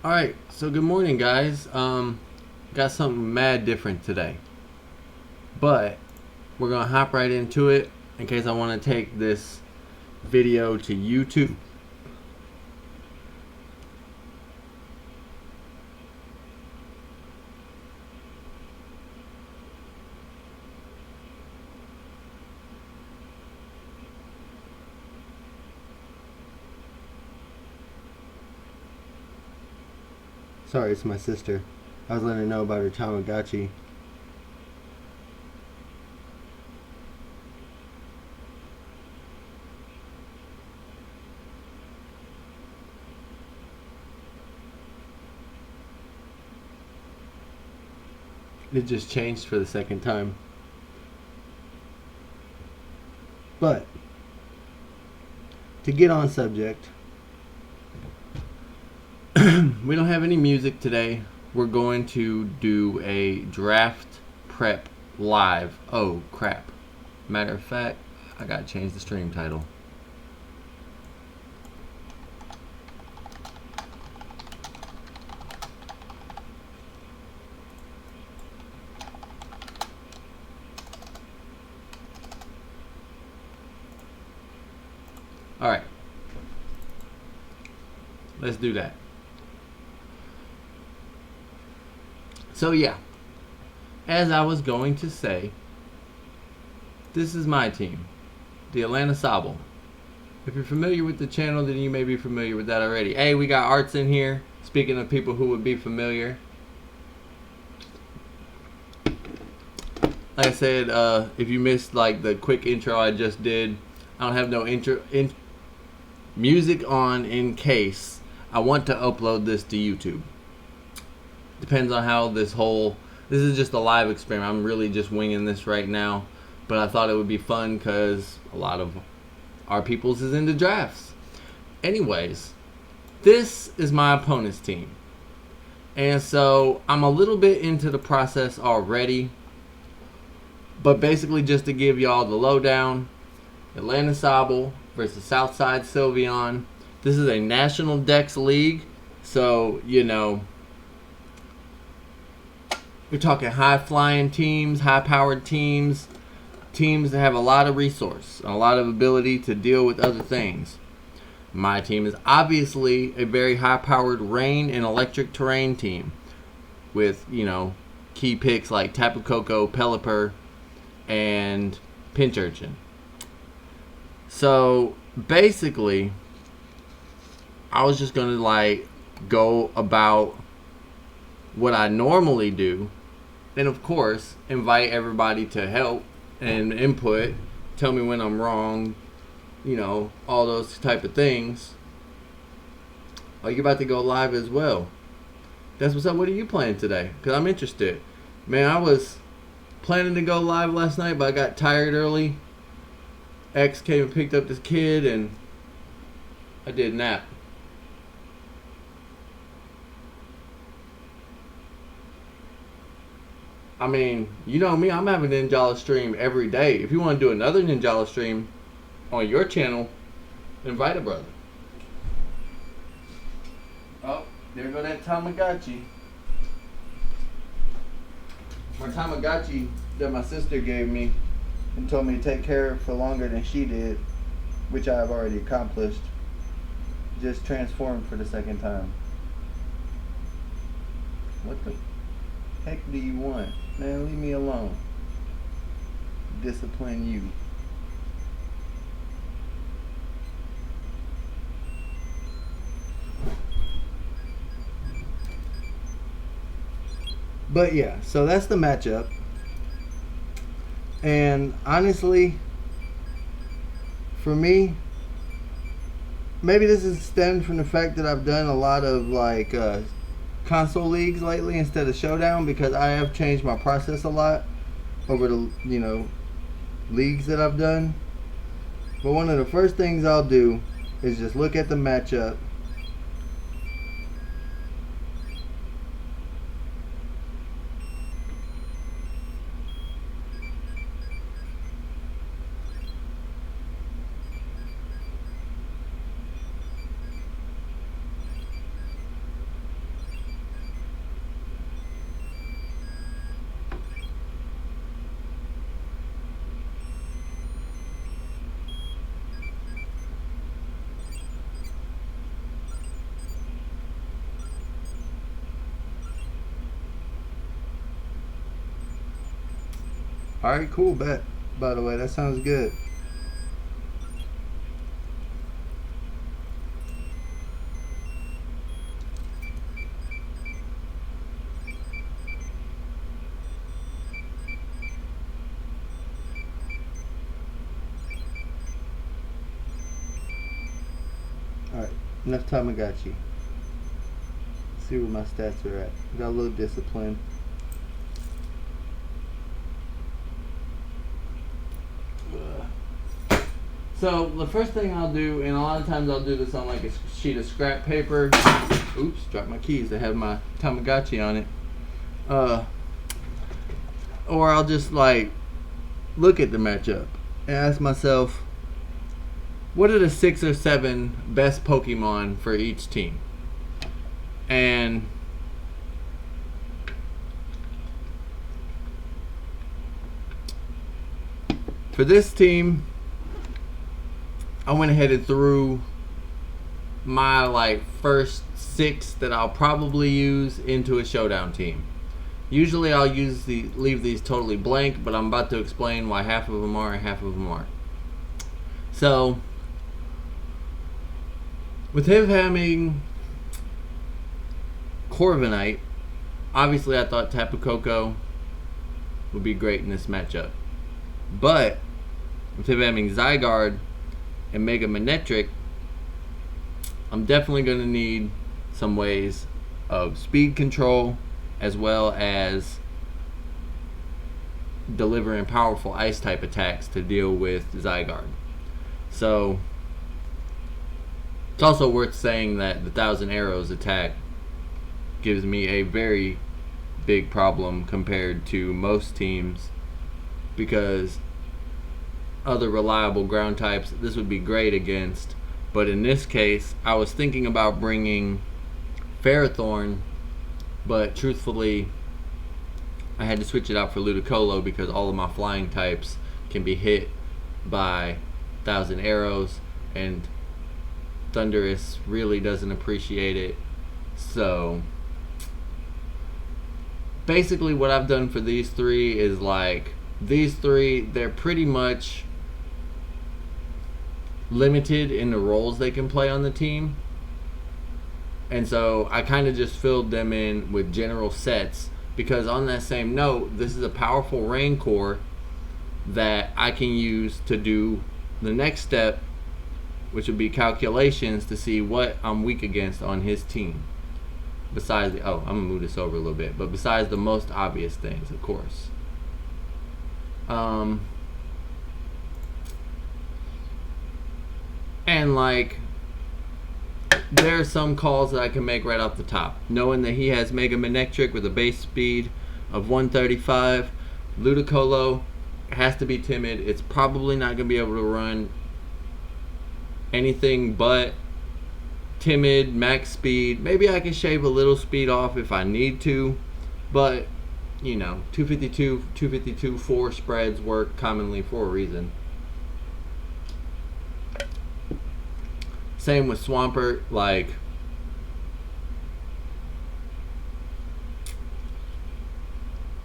Alright, so good morning, guys. Got something mad different today. But we're going to hop right into it in case I want to take this video to YouTube. Sorry, it's my sister. I was letting her know about her Tamagotchi. It just changed for the second time. But, to get on subject, we don't have any music today. We're going to do a draft prep live. Oh, crap. Matter of fact, I gotta change the stream title. Alright. Let's do that. So yeah, as I was going to say, this is my team, the Atlanta Sable. If you're familiar with the channel, then you may be familiar with that already. Hey, we got Arts in here. Speaking of people who would be familiar. Like I said, if you missed like the quick intro I just did, I don't have no music on in case I want to upload this to YouTube. Depends on how this is just a live experiment. I'm really just winging this right now, but I thought it would be fun because a lot of our peoples is into drafts. Anyways, this is my opponent's team, and so I'm a little bit into the process already, but basically just to give y'all the lowdown, Atlanta Sable versus Southside Sylveon. This is a national Dex league, so you know, we're talking high-flying teams, high-powered teams, teams that have a lot of resource, a lot of ability to deal with other things. My team is obviously a very high-powered rain and electric terrain team with, you know, key picks like Tapu Koko, Pelipper, and Pincurchin. So, basically, I was just going to, like, go about what I normally do, and of course invite everybody to help and input, tell me when I'm wrong, you know, all those type of things. Oh, you're about to go live as well. That's what's up. What are you playing today? Because I'm interested. Man, I was planning to go live last night, but I got tired early. X came and picked up this kid, and I did nap. I mean, you know me, I'm having a Ninjala stream every day. If you want to do another Ninjala stream on your channel, invite a brother. Oh, there go that Tamagotchi. My Tamagotchi that my sister gave me and told me to take care of for longer than she did, which I have already accomplished, just transformed for the second time. What the heck do you want? Man, leave me alone. Discipline you. But yeah, so that's the matchup. And honestly, for me, maybe this is stemmed from the fact that I've done a lot of like console leagues lately instead of Showdown, because I have changed my process a lot over the, you know, leagues that I've done. But one of the first things I'll do is just look at the matchup. Alright, cool, bet. By the way, that sounds good. Alright, enough Tamagotchi. See where my stats are at. Got a little discipline. So the first thing I'll do, and a lot of times I'll do this on like a sheet of scrap paper. Oops, dropped my keys. They have my Tamagotchi on it. Or I'll just like look at the matchup and ask myself, what are the 6 or 7 best Pokemon for each team? And for this team, I went ahead and threw my like first 6 that I'll probably use into a showdown team. Usually I'll leave these totally blank, but I'm about to explain why half of them are and half of them aren't. So with him having Corviknight, obviously I thought Tapu Koko would be great in this matchup. But with him having Zygarde and Mega Manectric, I'm definitely going to need some ways of speed control as well as delivering powerful ice type attacks to deal with Zygarde. So it's also worth saying that the Thousand Arrows attack gives me a very big problem compared to most teams, because other reliable ground types this would be great against. But in this case, I was thinking about bringing Ferrothorn, but truthfully I had to switch it out for Ludicolo because all of my flying types can be hit by Thousand Arrows, and Thundurus really doesn't appreciate it. So basically what I've done for these 3 is like, these 3, they're pretty much limited in the roles they can play on the team, and so I kind of just filled them in with general sets, because on that same note, this is a powerful Rain Core that I can use to do the next step, which would be calculations to see what I'm weak against on his team. Besides the, I'm gonna move this over a little bit, but besides the most obvious things, of course. And like, there are some calls that I can make right off the top, knowing that he has Mega Manectric with a base speed of 135. Ludicolo has to be timid. It's probably not going to be able to run anything but timid, max speed. Maybe I can shave a little speed off if I need to, but you know, 252, 4 spreads work commonly for a reason. Same with Swampert. Like,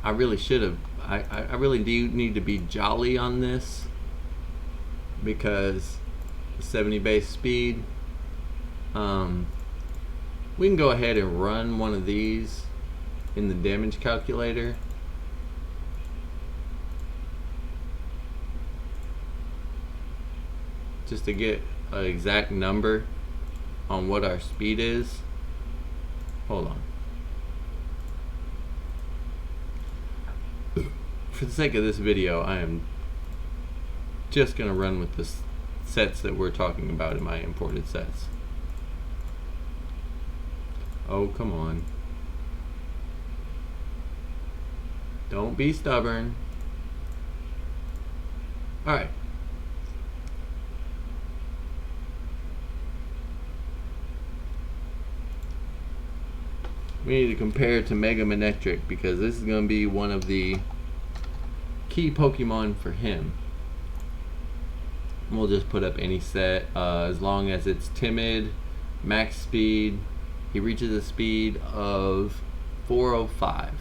I really should have. I really do need to be jolly on this, because 70 base speed. We can go ahead and run one of these in the damage calculator. Just to get an exact number on what our speed is. Hold on. For the sake of this video, I am just gonna run with the sets that we're talking about in my imported sets. Oh, come on. Don't be stubborn. Alright. We need to compare it to Mega Manectric, because this is going to be one of the key Pokemon for him. We'll just put up any set, as long as it's timid, max speed. He reaches a speed of 405.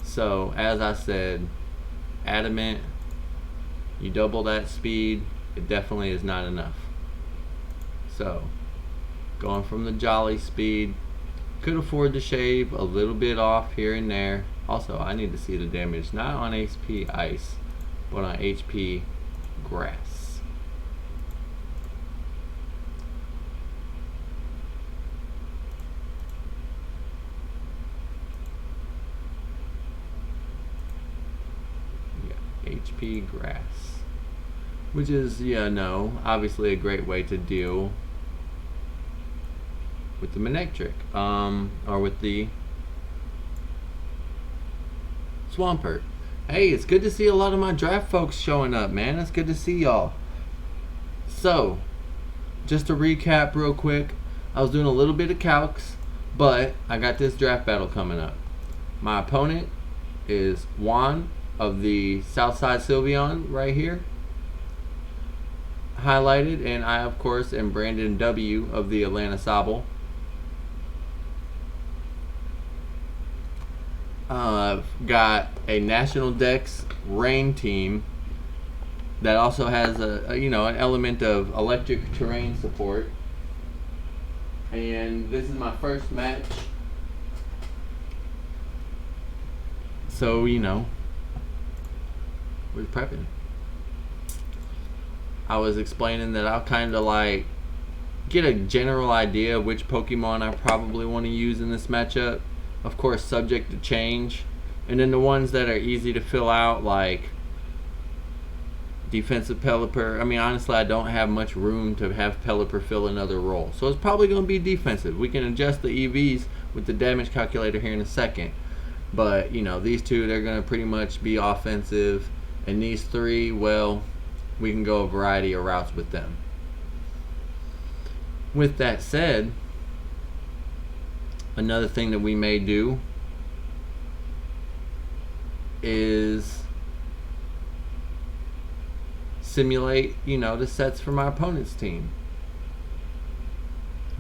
So, as I said, Adamant, You double that speed, it definitely is not enough. So, going from the jolly speed, could afford to shave a little bit off here and there. Also, I need to see the damage, not on HP ice, but on HP grass. Yeah, HP grass. Which is, yeah, no, obviously a great way to deal with the Manectric, or with the Swampert. Hey, it's good to see a lot of my draft folks showing up, man. It's good to see y'all. So, just to recap real quick, I was doing a little bit of calcs, but I got this draft battle coming up. My opponent is Juan of the Southside Sylveon right here, highlighted, and I, of course, am Brandon W of the Atlanta Sobble. I've got a National Dex Rain team that also has an element of electric terrain support. And this is my first match. So, we're prepping. I was explaining that I'll kind of like get a general idea of which Pokemon I probably want to use in this matchup. Of course, subject to change. And then the ones that are easy to fill out, like defensive Pelipper. I mean, honestly, I don't have much room to have Pelipper fill another role. So it's probably going to be defensive. We can adjust the EVs with the damage calculator here in a second. But, these two, they're going to pretty much be offensive. And these three, well, we can go a variety of routes with them. With that said, another thing that we may do is simulate, the sets for my opponent's team.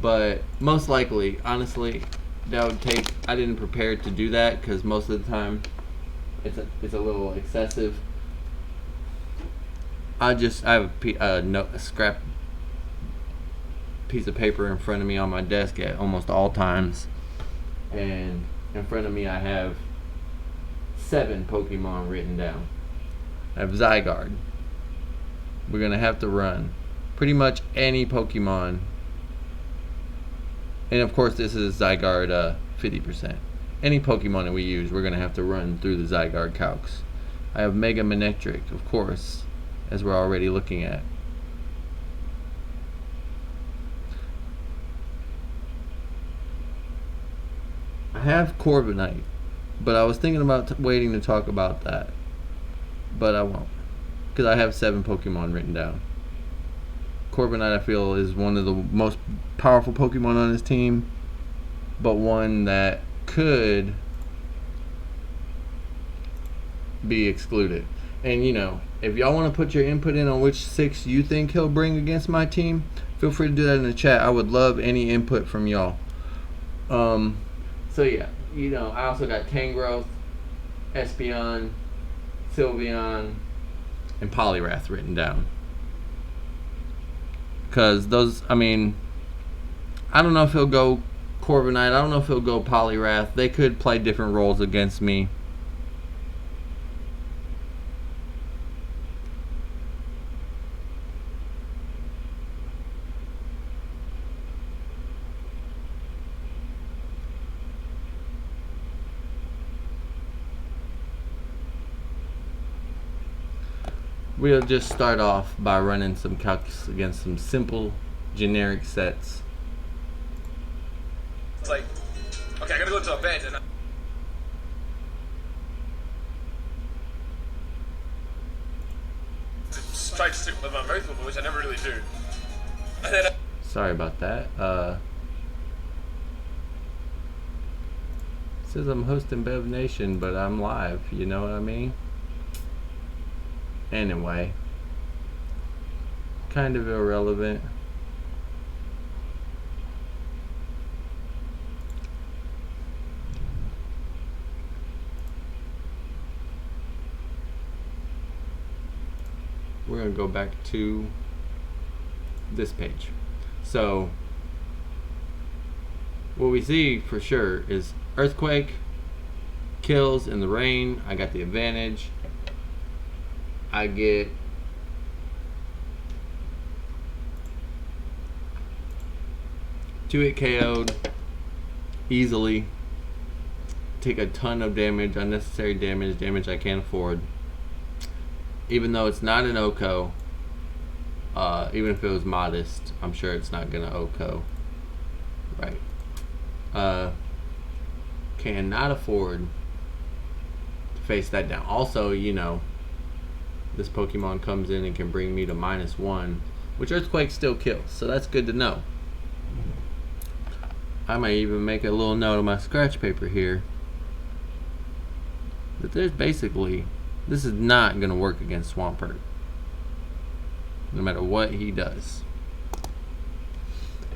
But most likely, honestly, that would take, I didn't prepare to do that because most of the time it's a little excessive. I have a scrap piece of paper in front of me on my desk at almost all times. And in front of me I have 7 Pokemon written down. I have Zygarde. We're going to have to run pretty much any Pokemon. And of course this is Zygarde 50%. Any Pokemon that we use, we're going to have to run through the Zygarde calcs. I have Mega Manectric, of course, as we're already looking at. I have Corviknight, but I was thinking about waiting to talk about that, but I won't, because I have 7 Pokemon written down. Corviknight, I feel, is one of the most powerful Pokemon on his team, but one that could be excluded. And if y'all want to put your input in on which 6 you think he'll bring against my team, feel free to do that in the chat. I would love any input from y'all. So yeah, I also got Tangrowth, Espeon, Sylveon, and Poliwrath written down. Because those, I don't know if he'll go Corviknight. I don't know if he'll go Poliwrath. They could play different roles against me. We'll just start off by running some calcs against some simple generic sets. It's like, okay, I gotta go to a bed and try to stick with my mouth open, which I never really do. And then Sorry about that. It says I'm hosting Bev Nation, but I'm live. You know what I mean? Anyway, kind of irrelevant. going to go back to this page. So what we see for sure is Earthquake kills in the rain. I got the advantage. I get two hit KO'd easily. Take a ton of damage, unnecessary damage I can't afford. Even though it's not an OHKO, even if it was modest, I'm sure it's not gonna OHKO. Right. Cannot afford to face that down. Also, you know, this Pokemon comes in and can bring me to -1, which Earthquake still kills, so that's good to know. I might even make a little note on my scratch paper here that there's basically, this is not going to work against Swampert, no matter what he does.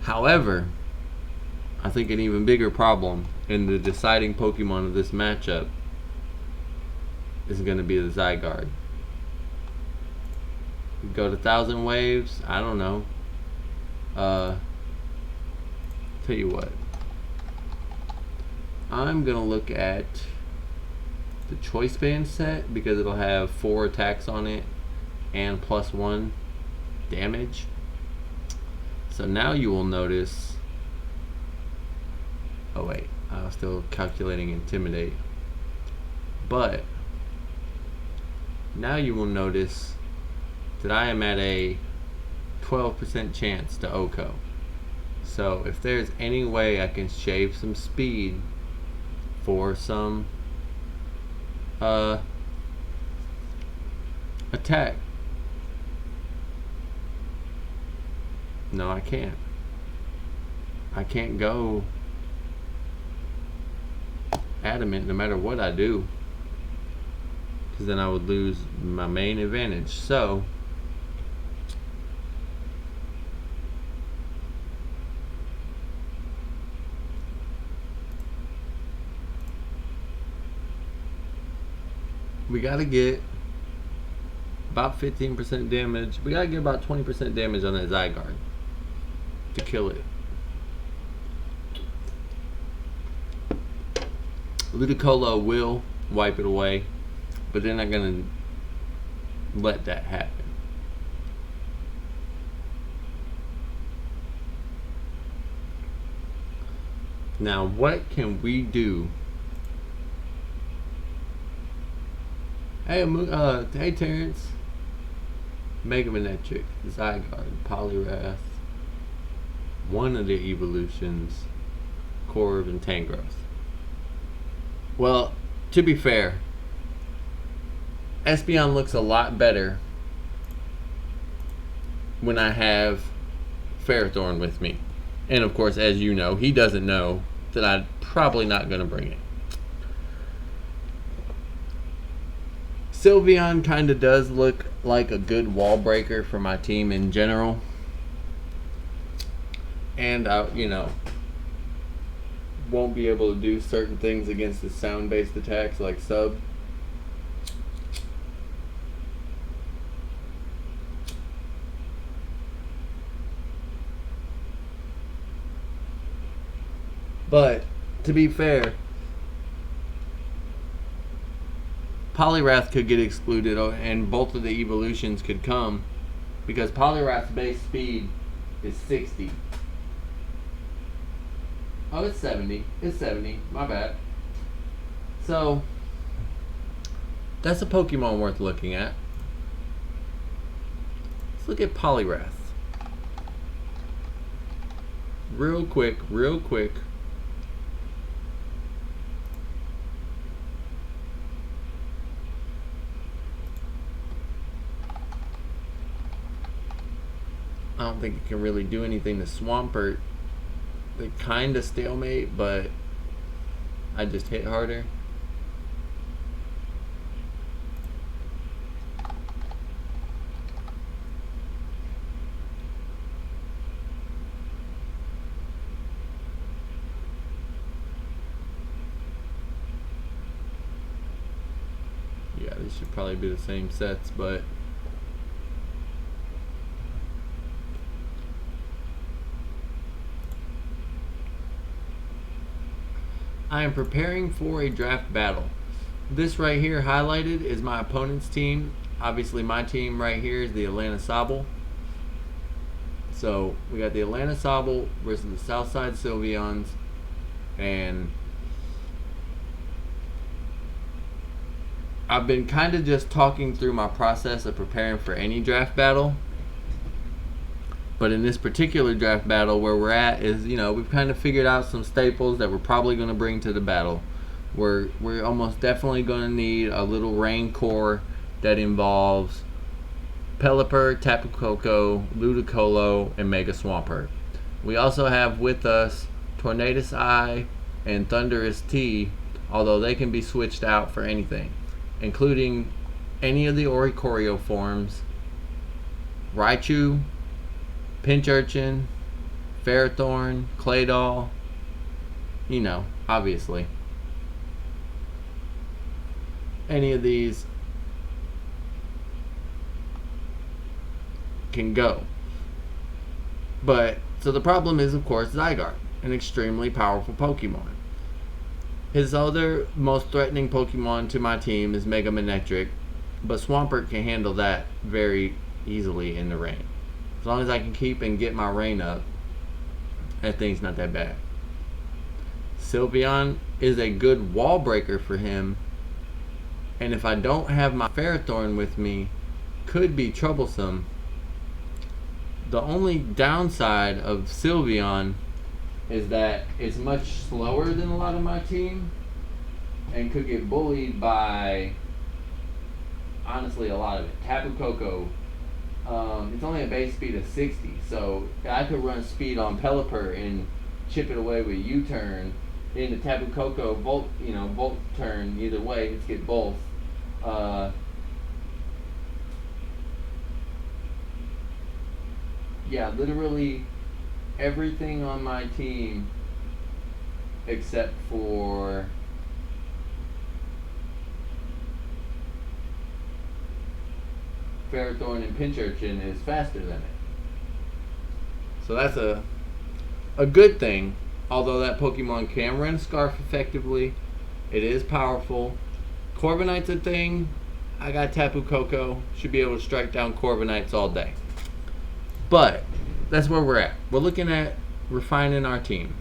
However, I think an even bigger problem in the deciding Pokemon of this matchup is going to be the Zygarde. Go to 1,000 Waves, I don't know. Tell you what, I'm going to look at the Choice Band set because it'll have 4 attacks on it and +1 damage. So now you will notice, oh wait, I was still calculating Intimidate, but now you will notice that I am at a 12% chance to OHKO. So if there's any way I can shave some speed for some attack. No, I can't. I can't go adamant no matter what I do, because then I would lose my main advantage. So we gotta get about 15% damage. We gotta get about 20% damage on that Zygarde to kill it. Ludicolo will wipe it away, but they're not gonna let that happen. Now, what can we do? Hey Terrence. Mega Manectric, Zygarde, Poliwrath, one of the evolutions, Corv, and Tangrowth. Well, to be fair, Espeon looks a lot better when I have Ferrothorn with me. And of course, as you know, he doesn't know that I'm probably not going to bring it. Sylveon kind of does look like a good wall breaker for my team in general. And I, you know, won't be able to do certain things against the sound-based attacks like Sub. But to be fair, Poliwrath could get excluded, and both of the evolutions could come, because Poliwrath's base speed is 60. Oh, it's 70. It's 70. My bad. So, that's a Pokemon worth looking at. Let's look at Poliwrath. Real quick. I don't think it can really do anything to Swampert. They kind of stalemate, but I just hit harder. Yeah, these should probably be the same sets, but I am preparing for a draft battle. This right here highlighted is my opponent's team. Obviously my team right here is the Atlanta Sobble. So we got the Atlanta Sobble versus the Southside Sylveons, and I've been kind of just talking through my process of preparing for any draft battle. But in this particular draft battle, where we're at is, we've kind of figured out some staples that we're probably going to bring to the battle. We're almost definitely going to need a little rain core that involves Pelipper, Tapu Koko, Ludicolo, and Mega Swampert. We also have with us Tornadus Eye and Thunderous T, although they can be switched out for anything, including any of the Oricorio forms, Raichu, Pincurchin, Ferrothorn, Claydol, obviously. Any of these can go. So the problem is, of course, Zygarde, an extremely powerful Pokemon. His other most threatening Pokemon to my team is Mega Manectric, but Swampert can handle that very easily in the rain. As long as I can keep and get my rain up, that thing's not that bad. Sylveon is a good wall breaker for him, and if I don't have my Ferrothorn with me, could be troublesome. The only downside of Sylveon is that it's much slower than a lot of my team and could get bullied by, honestly, a lot of it. Tapu Koko, it's only a base speed of 60, so I could run speed on Pelipper and chip it away with U-turn into Tapu Koko, Volt turn either way. Let's get both. Yeah, literally everything on my team except for Ferrothorn and Pincurchin is faster than it. So that's a good thing. Although that Pokemon can run Scarf effectively, it is powerful. Corviknight's a thing. I got Tapu Koko. Should be able to strike down Corviknights all day. But that's where we're at. We're looking at refining our team.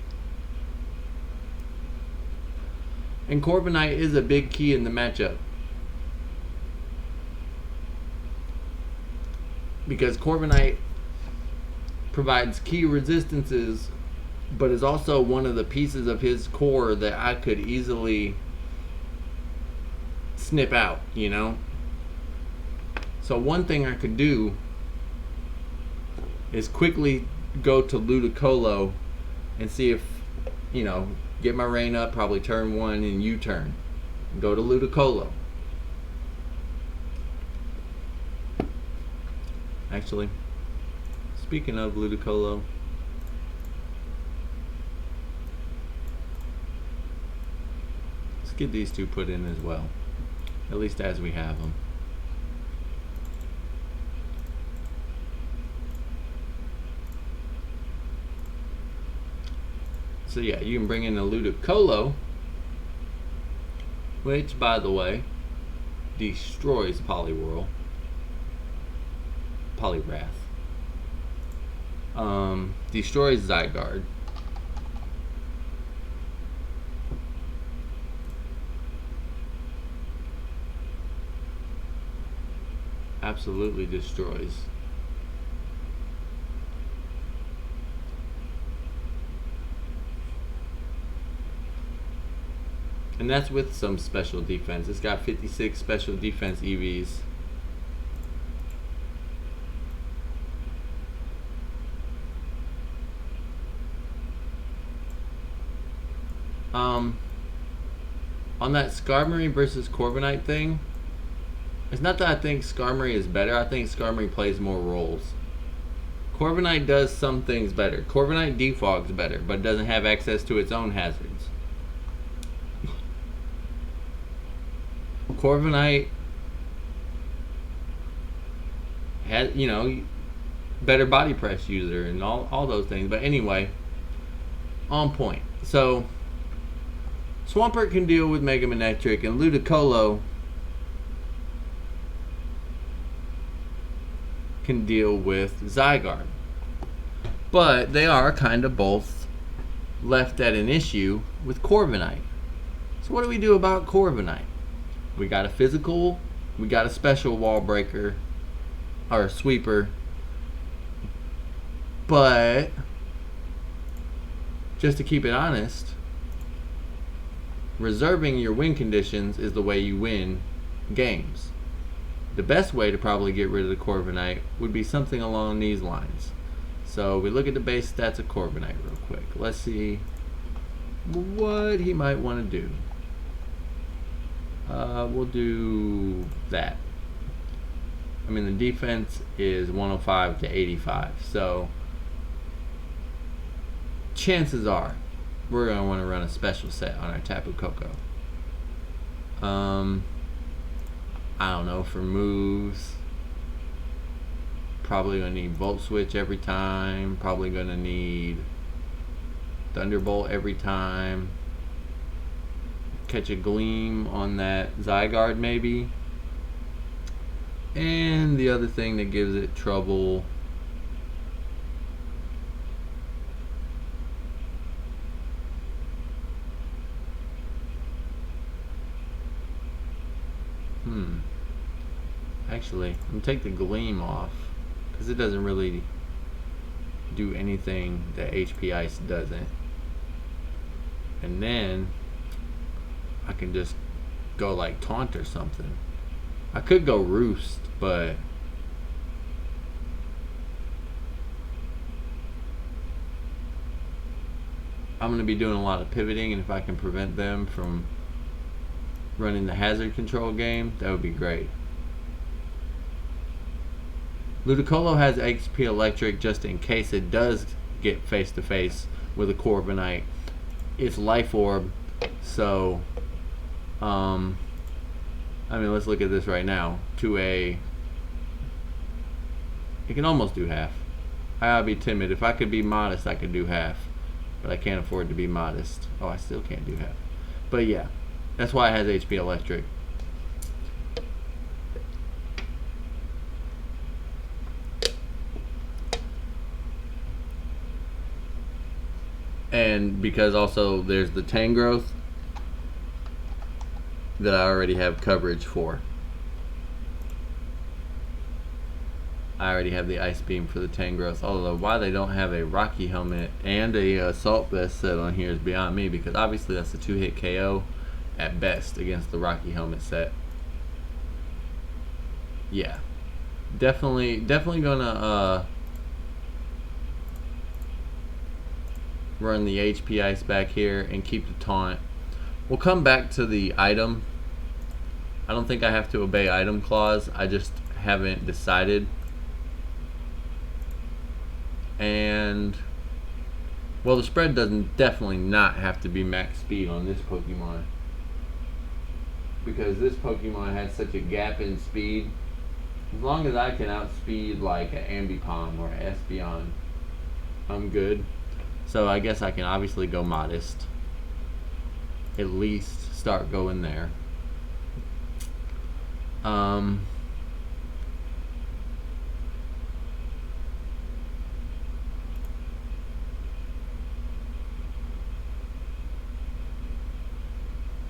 And Corviknight is a big key in the matchup, because Corviknight provides key resistances, but is also one of the pieces of his core that I could easily snip out, So one thing I could do is quickly go to Ludicolo and see if, get my rain up, probably turn 1 and U-turn. Go to Ludicolo. Actually, speaking of Ludicolo, let's get these two put in as well, at least as we have them. So yeah, you can bring in a Ludicolo, which, by the way, destroys Poliwrath. Destroys Zygarde. Absolutely destroys. And that's with some special defense. It's got 56 special defense EVs. On that Skarmory versus Corviknight thing, it's not that I think Skarmory is better. I think Skarmory plays more roles. Corviknight does some things better. Corviknight defogs better, but doesn't have access to its own hazards. Corviknight has, better body press user and all those things. But anyway, on point. So Swampert can deal with Mega Manectric, and Ludicolo can deal with Zygarde. But they are kind of both left at an issue with Corviknight. So what do we do about Corviknight? We got a physical, we got a special wall breaker, or a sweeper. But just to keep it honest, reserving your win conditions is the way you win games. The best way to probably get rid of the Corviknight would be something along these lines. So we look at the base stats of Corviknight real quick. Let's see what he might want to do. We'll do that. I mean, the defense is 105 to 85, so chances are we're going to want to run a special set on our Tapu Koko. I don't know, for moves, probably going to need Volt Switch every time, probably going to need Thunderbolt every time, catch a Gleam on that Zygarde maybe, and the other thing that gives it trouble actually, I'm going to take the Gleam off because it doesn't really do anything that HP Ice doesn't. And then I can just go like Taunt or something. I could go Roost, but I'm going to be doing a lot of pivoting, and if I can prevent them from running the hazard control game, that would be great. Ludicolo has XP Electric just in case it does get face to face with a Corviknight. It's Life Orb, so I mean, let's look at this right now. It can almost do half. I gotta be timid. If I could be modest, I could do half, but I can't afford to be modest. Oh, I still can't do half. But yeah, that's why it has HP Electric. And because also there's the Tangrowth that I already have coverage for. I already have the Ice Beam for the Tangrowth. Although why they don't have a Rocky Helmet and a Assault Vest set on here is beyond me, because obviously that's a 2-hit KO at best against the Rocky Helmet set. Yeah, definitely gonna run the HP Ice back here and keep the Taunt. We'll come back to the item. I don't think I have to obey item clause. I just haven't decided. And well, the spread doesn't definitely not have to be max speed on this Pokemon, because this Pokemon has such a gap in speed. As long as I can outspeed like an Ambipom or an Espeon, I'm good. So I guess I can obviously go modest. At least start going there.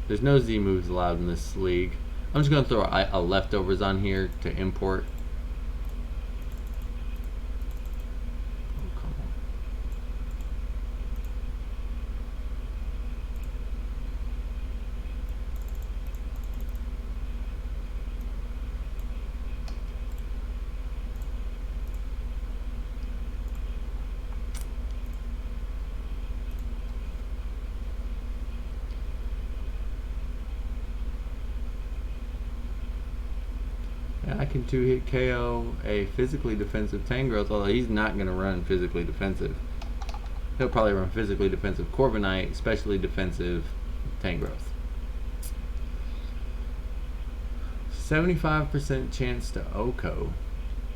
There's no Z moves allowed in this league. I'm just going to throw a leftovers on here to import. I can 2-hit KO a physically defensive Tangrowth, although he's not going to run physically defensive. He'll probably run physically defensive Corviknight, especially defensive Tangrowth. 75% chance to OHKO,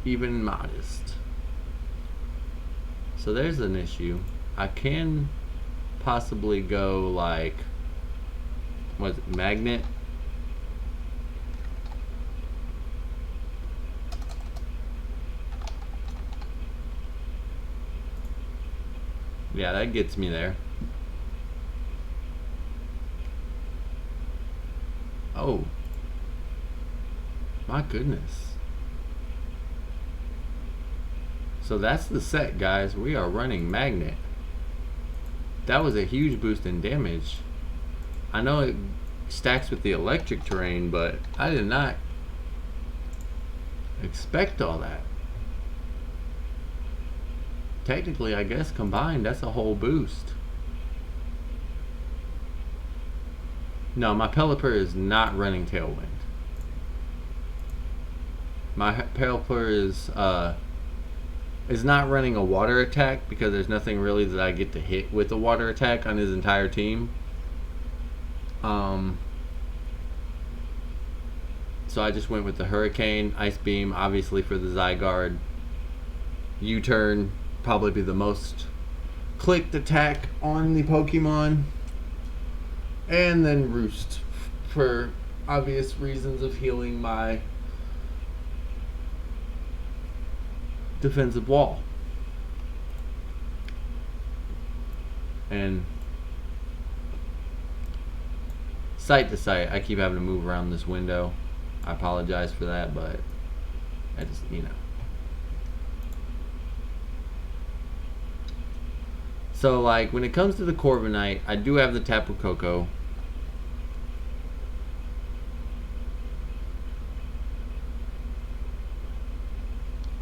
even modest. So there's an issue. I can possibly go like Was it Magnet? Yeah, that gets me there. Oh. My goodness. So that's the set, guys. We are running Magnet. That was a huge boost in damage. I know it stacks with the electric terrain, but I did not expect all that. Technically, I guess combined, that's a whole boost. No, my Pelipper is not running Tailwind. My Pelipper is not running a water attack because there's nothing really that I get to hit with a water attack on his entire team. So I just went with the Hurricane, Ice Beam, obviously for the Zygarde. U-Turn, probably be the most clicked attack on the Pokemon. And then Roost, for obvious reasons of healing my defensive wall. And site to site, I keep having to move around this window. I apologize for that, but I just, you know. So, like, when it comes to the Corviknight, I do have the Tapu Koko.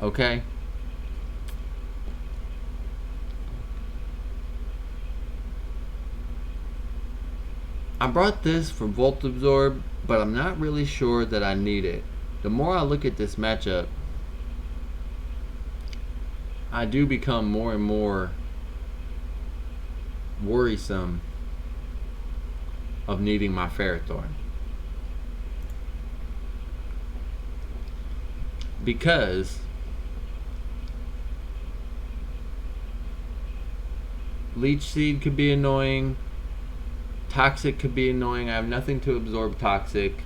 Okay. I brought this for Volt Absorb, but I'm not really sure that I need it. The more I look at this matchup, I do become more and more worrisome of needing my Ferrothorn. Because Leech Seed could be annoying. Toxic could be annoying. I have nothing to absorb Toxic.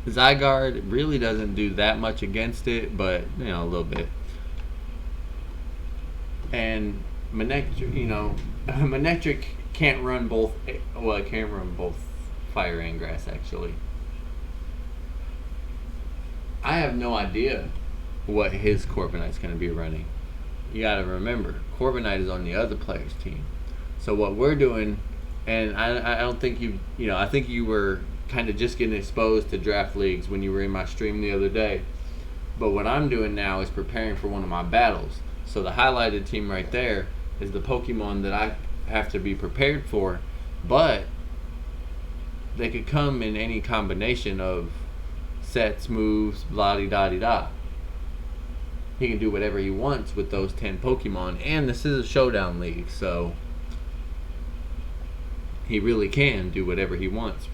Zygarde really doesn't do that much against it, but, you know, a little bit. And Manectric, you know, Manectric can't run both, well, it can run both Fire and Grass, actually. I have no idea what his Corviknight's going to be running. You got to remember, Corviknight is on the other player's team. So what we're doing, and I don't think I think you were kind of just getting exposed to draft leagues when you were in my stream the other day. But what I'm doing now is preparing for one of my battles. So the highlighted team right there is the Pokemon that I have to be prepared for. But they could come in any combination of sets, moves, blah-de-da-de-da. He can do whatever he wants with those 10 Pokemon. And this is a showdown league, so he really can do whatever he wants.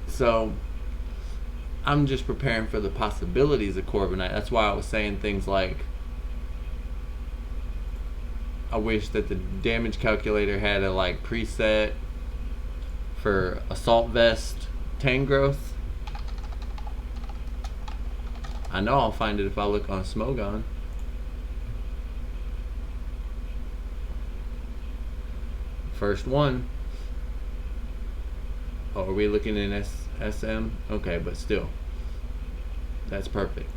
So I'm just preparing for the possibilities of Corviknight. That's why I was saying things like, I wish that the damage calculator had a like preset for Assault Vest Tangrowth. I know I'll find it if I look on Smogon. First one. Oh, are we looking in SM? Okay, but still. That's perfect.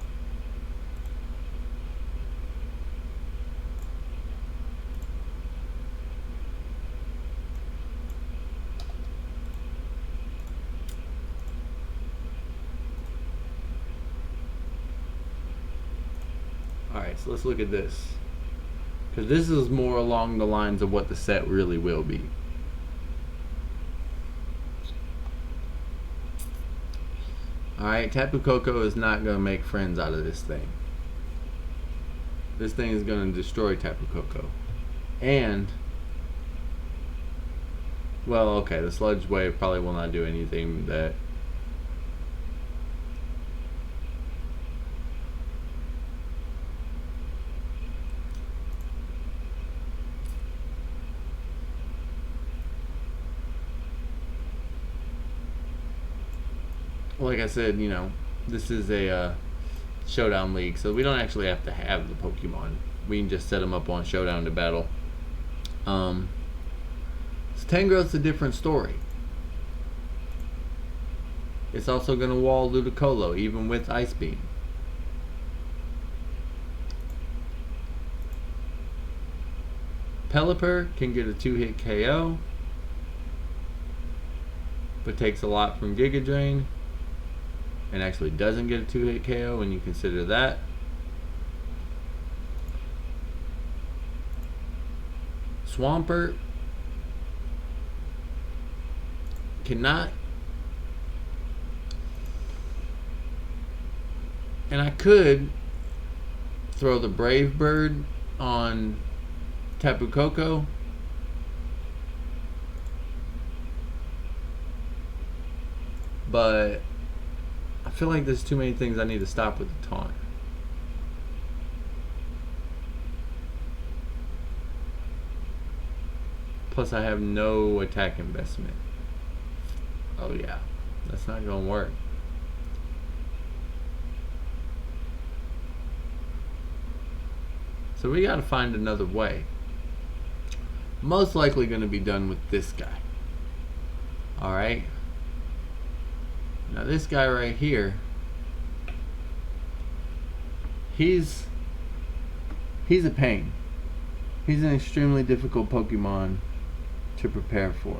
Alright, so let's look at this. Because this is more along the lines of what the set really will be. Alright, Tapu Koko is not going to make friends out of this thing. this thing is going to destroy Tapu Koko. And, well, okay, the Sludge Wave probably will not do anything that... Like I said, you know, this is a Showdown League, so we don't actually have to have the Pokemon. We can just set them up on Showdown to battle. So Tangrowth's a different story. It's also going to wall Ludicolo, even with Ice Beam. Pelipper can get a 2-hit KO, but takes a lot from Giga Drain, and actually doesn't get a 2-hit KO when you consider that. Swampert cannot, and I could throw the Brave Bird on Tapu Koko, but I feel like there's too many things I need to stop with the taunt. Plus I have no attack investment. Oh yeah, that's not gonna work. So we gotta find another way. Most likely gonna be done with this guy. Alright. Now this guy right here, he's a pain. He's an extremely difficult Pokemon to prepare for.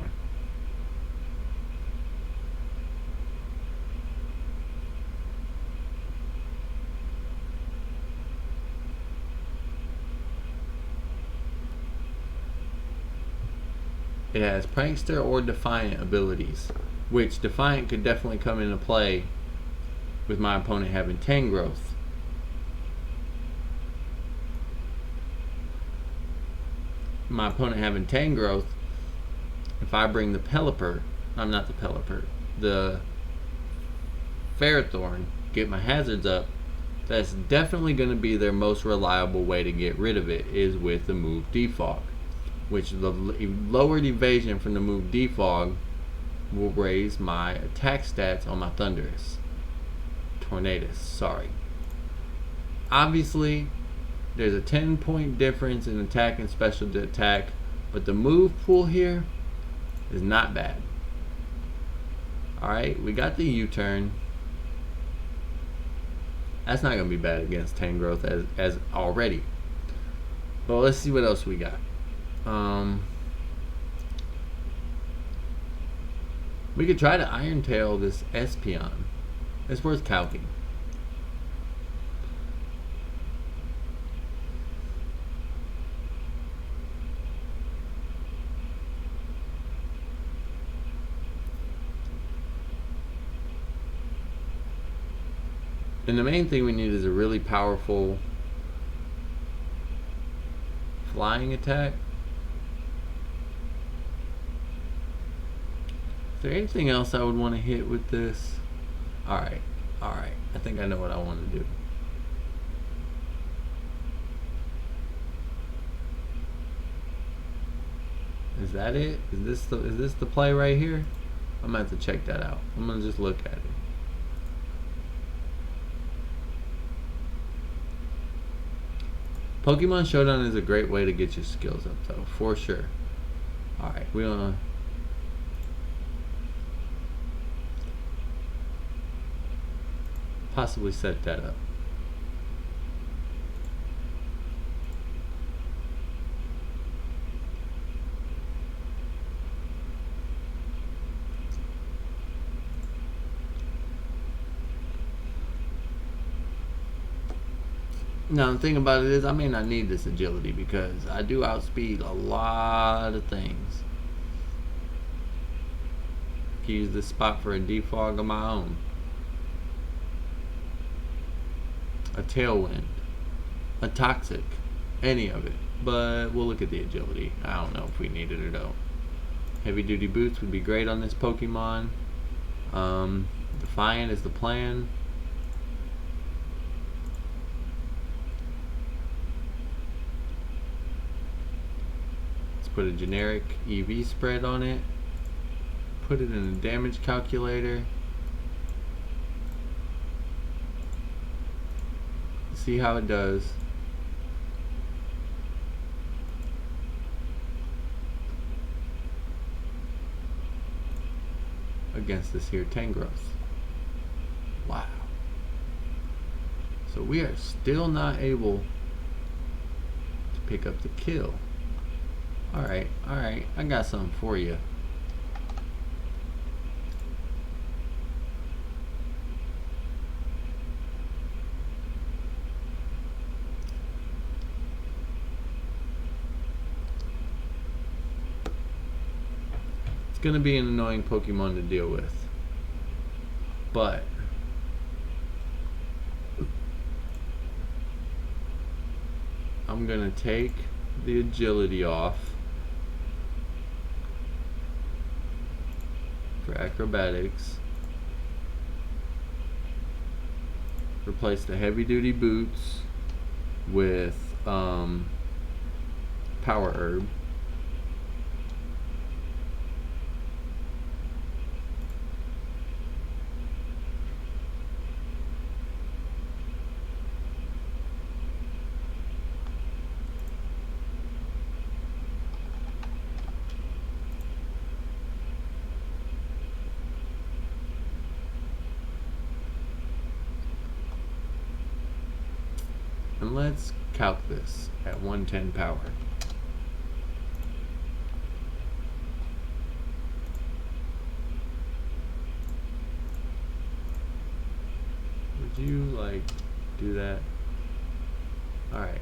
It has Prankster or Defiant abilities, which Defiant could definitely come into play with my opponent having Tangrowth. My opponent having Tangrowth, if I bring the Pelipper, I'm not the Pelipper, the Ferrothorn, get my hazards up, that's definitely going to be their most reliable way to get rid of it, is with the move Defog, which the lowered evasion from the move Defog will raise my attack stats on my Tornadus, sorry. Obviously, there's a 10-point difference in attack and special attack, but the move pool here is not bad. Alright, we got the U-turn. That's not going to be bad against Tangrowth as already. But let's see what else we got. We could try to Iron Tail this Espeon. It's worth calcing. And the main thing we need is a really powerful flying attack. Is there anything else I would want to hit with this? Alright, alright. I think I know what I want to do. Is that it? Is this the play right here? I'm gonna have to check that out. I'm gonna just look at it. Pokemon Showdown is a great way to get your skills up though, for sure. Alright, we're gonna possibly set that up. Now the thing about it is I may not need this agility because I do outspeed a lot of things. I can use this spot for a defog of my own. A Tailwind. a toxic, any of it. But we'll look at the agility. I don't know if we need it or don't. Heavy duty boots would be great on this Pokemon. Defiant is the plan. Let's put a generic EV spread on it. Put it in a damage calculator. See how it does. Against this here Tangros. Wow. So we are still not able to pick up the kill. Alright, I got something for you. It's gonna be an annoying Pokemon to deal with, but I'm gonna take the agility off for acrobatics, replace the heavy duty boots with power herb. And let's calc this at 110 power. Would you like do that? Alright.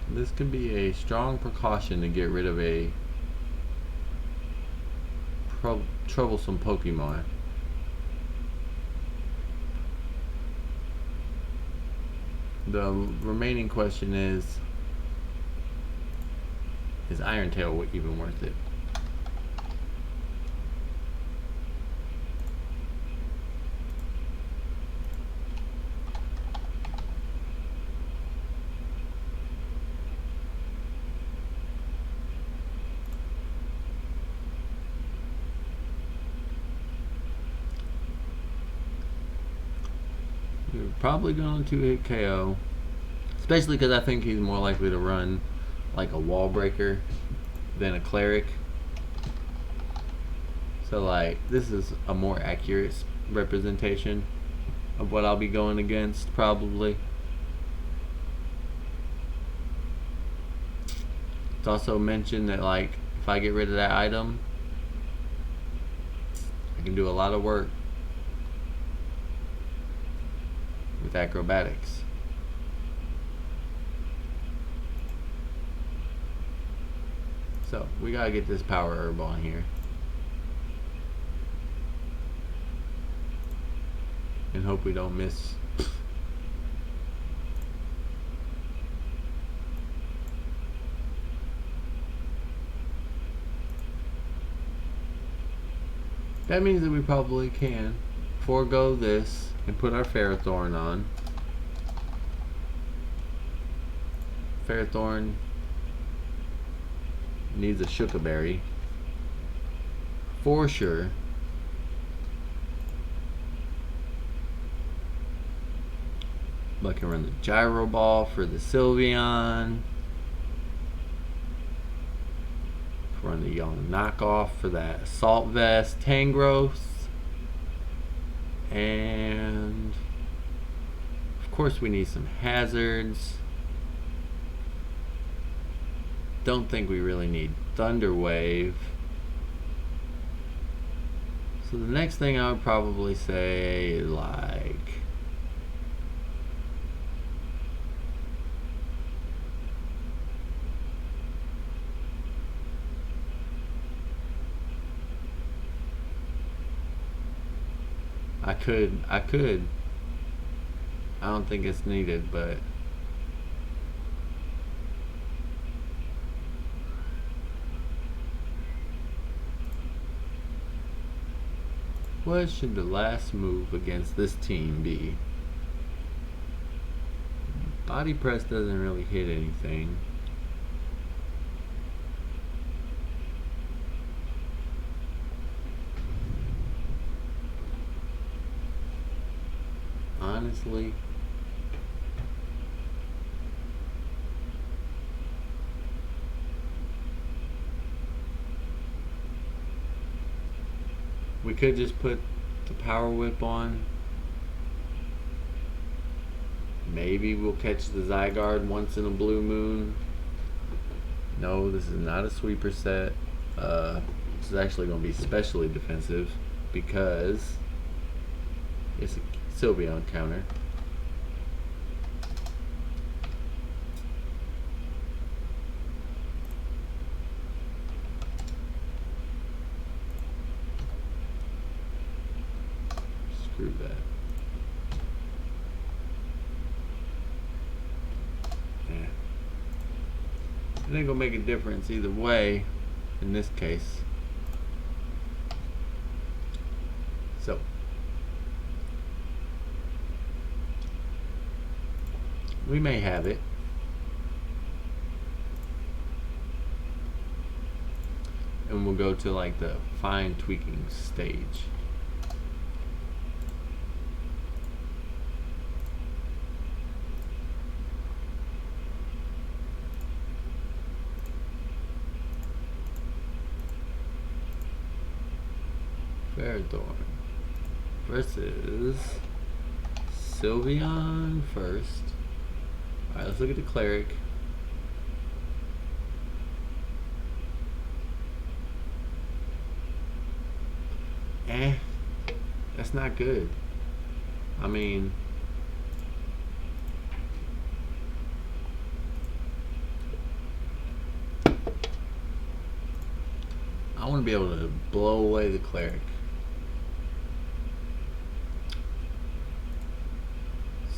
This can be a strong precaution to get rid of a troublesome Pokemon. The remaining question is Iron Tail even worth it? We're probably going to hit KO, especially because I think he's more likely to run like a wall breaker than a cleric. So like this is a more accurate representation of what I'll be going against probably. It's also mentioned that like if I get rid of that item, I can do a lot of work with acrobatics. So we gotta get this power herb on here and hope we don't miss. That means that we probably can forego this and put our Ferrothorn on. Ferrothorn needs a Shuka Berry for sure. But I can run the Gyro Ball for the Sylveon. Run the Young Knockoff for that Assault Vest Tangros. And of course we need some hazards. Don't think we really need Thunder Wave. So So the next thing I would probably say is like, I could. I don't think it's needed, but what should the last move against this team be? Body press doesn't really hit anything. Honestly, we could just put the power whip on. Maybe we'll catch the Zygarde once in a blue moon. No, this is not a sweeper set. This is actually going to be specially defensive because it's a Sylveon counter. Screw that. Yeah. It ain't gonna make a difference either way in this case. So we may have it. And we'll go to like the fine tweaking stage. Ferrothorn versus Sylveon first. Alright, let's look at the Cleric. That's not good. I mean, I want to be able to blow away the Cleric.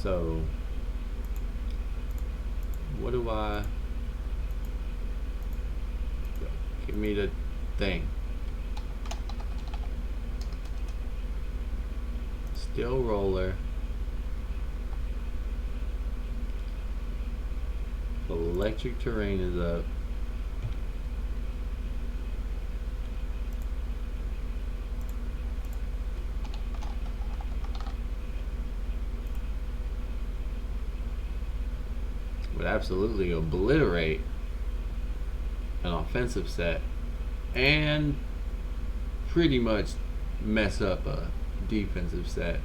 So, what do I... Give me the thing. Steel Roller. Electric Terrain is up. Would absolutely obliterate an offensive set and pretty much mess up a defensive set.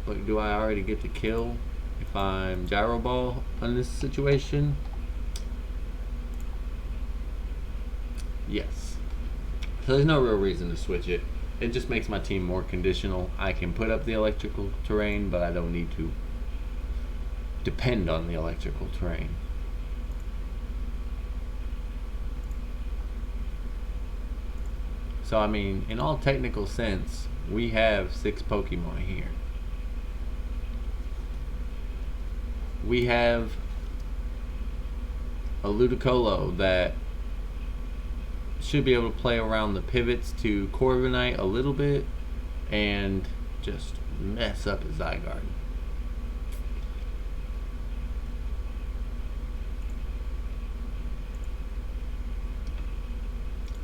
But do I already get to kill if I'm Gyro Ball in this situation? Yes. So there's no real reason to switch it. It just makes my team more conditional. I can put up the electrical terrain, but I don't need to depend on the electrical terrain. So I mean, in all technical sense, we have 6 Pokemon here. We have a Ludicolo that should be able to play around the pivots to Corviknight a little bit and just mess up his Zygarde.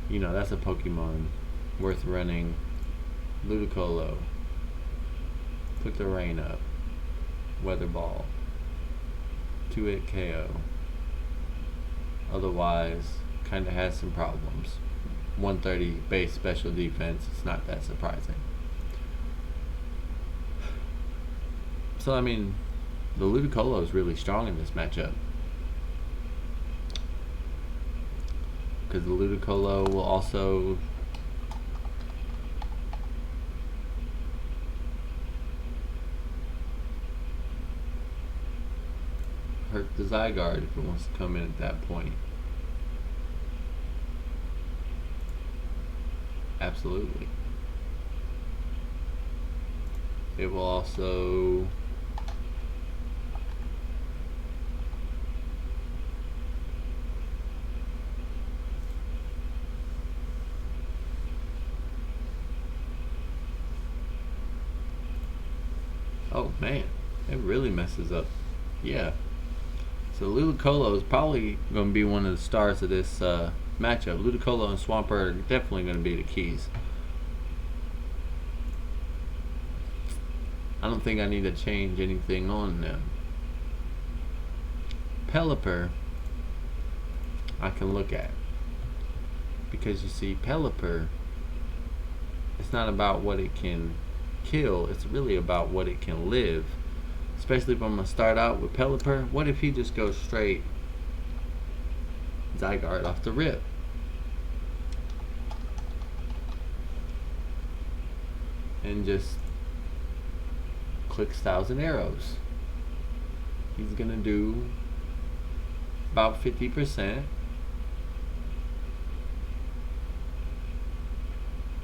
You know, that's a Pokemon worth running. Ludicolo. Put the rain up. Weather Ball. 2-hit KO. Otherwise, kind of has some problems. 130 base special defense. It's not that surprising. So, I mean, the Ludicolo is really strong in this matchup. Because the Ludicolo will also perk the Zygarde if it wants to come in at that point. Absolutely. It will also oh man, it really messes up. Yeah. So Ludicolo is probably going to be one of the stars of this matchup. Ludicolo and Swampert are definitely going to be the keys. I don't think I need to change anything on them. Pelipper, I can look at. Because you see, Pelipper, it's not about what it can kill, it's really about what it can live. Especially if I'm going to start out with Pelipper. What if he just goes straight Zygarde off the rip? And just clicks 1,000 arrows. He's going to do about 50%.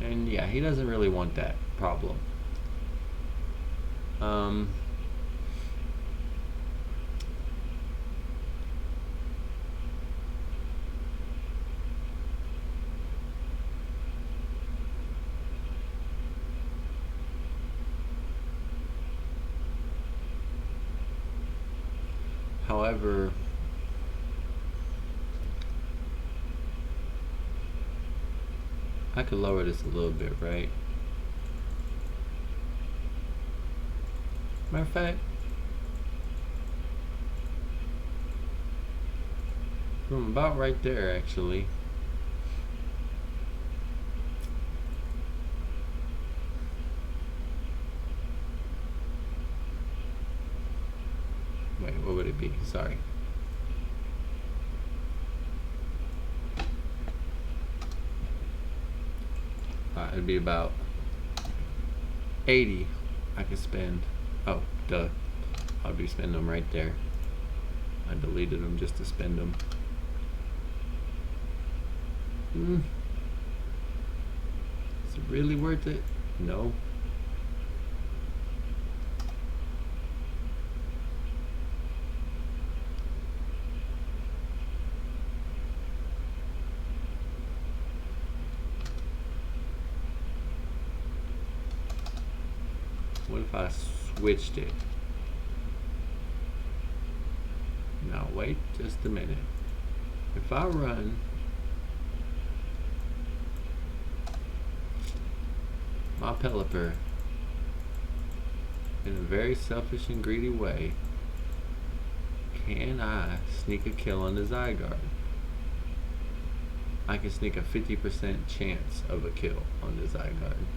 And yeah, he doesn't really want that problem. However, I could lower this a little bit, right? Matter of fact, from about right there, actually. Wait, what would it be? Sorry. It'd be about 80 I could spend. Oh, duh. I'd be spending them right there. I deleted them just to spend them. Is it really worth it? No. What if I switched it? Now wait just a minute. If I run my Pelipper in a very selfish and greedy way, can I sneak a kill on the Zygarde? I can sneak a 50% chance of a kill on the Zygarde.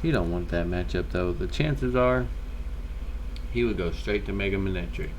He don't want that matchup though. The chances are he would go straight to Mega Manectric.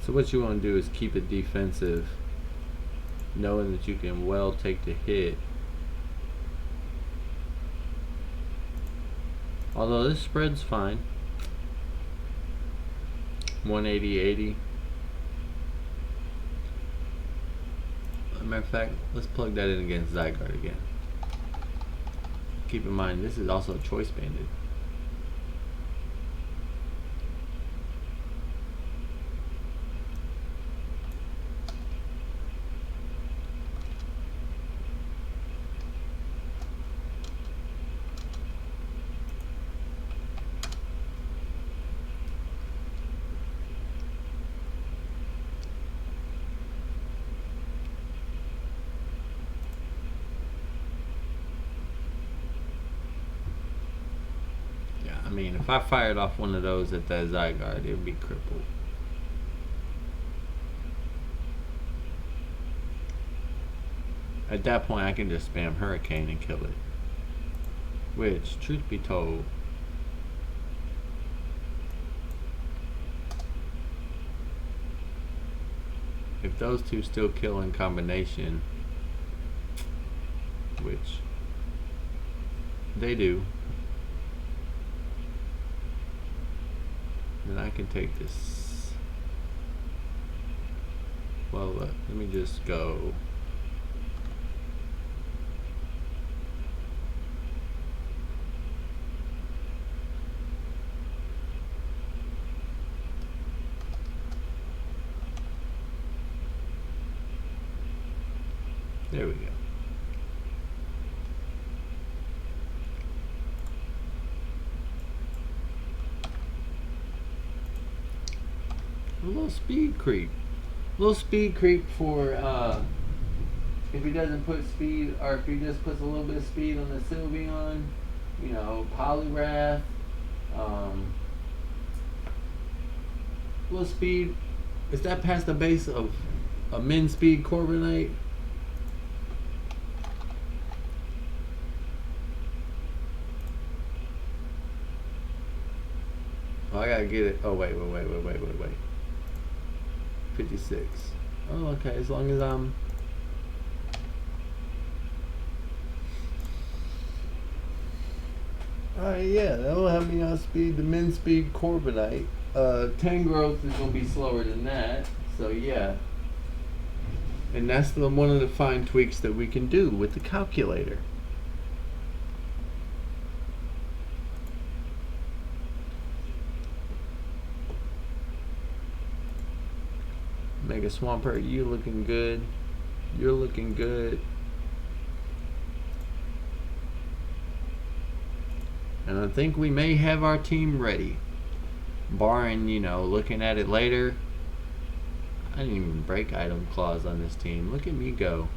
So what you want to do is keep it defensive, knowing that you can well take the hit. Although this spread's fine. 180, 80. As a matter of fact, let's plug that in against Zygarde again. Keep in mind, this is also choice banded. mean, if I fired off one of those at that Zygarde, it would be crippled. At that point, I can just spam Hurricane and kill it. Which, truth be told, if those two still kill in combination, which they do, then I can take this. Well, let me just go. There we go. A little speed creep. A little speed creep for if he doesn't put speed, or if he just puts a little bit of speed on the Sylveon, you know, Poliwrath, a little speed. Is that past the base of a min speed Corviknight? Oh, I gotta get it. Oh, wait. 56. Oh, okay. As long as I'm... Alright, yeah. That'll have me on speed. The min speed Corviknight. Tangrowth is gonna be slower than that. So, yeah. And that's one of the fine tweaks that we can do with the calculator. Mega Swampert, you looking good. You're looking good. And I think we may have our team ready. Barring, you know, looking at it later. I didn't even break item clause on this team. Look at me go.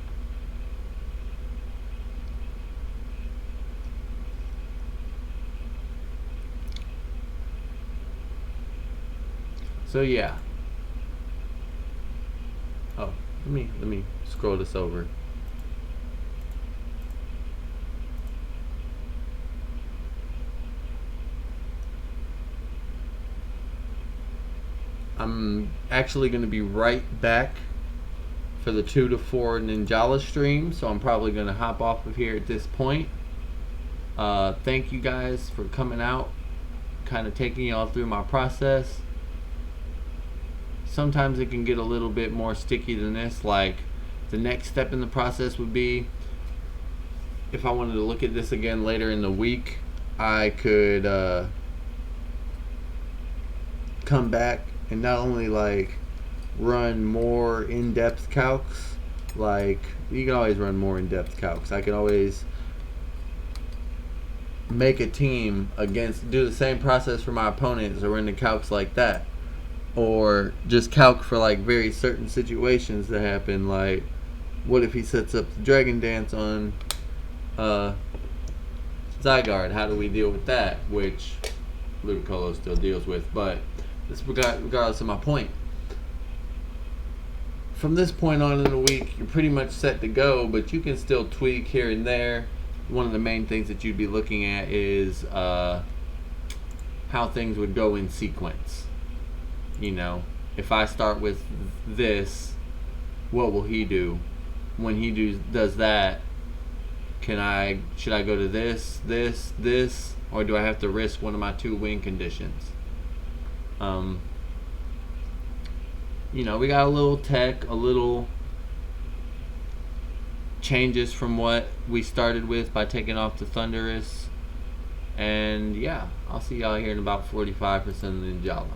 So yeah. Oh, let me scroll this over. I'm actually going to be right back for the 2 to 4 Ninjala stream, so I'm probably going to hop off of here at this point. Thank you guys for coming out, kind of taking y'all through my process. Sometimes it can get a little bit more sticky than this. Like, the next step in the process would be, if I wanted to look at this again later in the week, I could come back and not only like run more in-depth calcs, like you can always run more in-depth calcs. I can always make a team against, do the same process for my opponents, or run the calcs like that, or just calc for like very certain situations that happen. Like, what if he sets up the Dragon Dance on Zygarde? How do we deal with that? Which Ludicolo still deals with, but this regardless of my point. From this point on in the week, you're pretty much set to go, but you can still tweak here and there. One of the main things that you'd be looking at is how things would go in sequence. You know, if I start with this, what will he do? When he does that, should I go to this, or do I have to risk one of my 2 win conditions? You know, we got a little tech, a little changes from what we started with by taking off the Thundurus. And yeah, I'll see y'all here in about 45% of the Ninjala.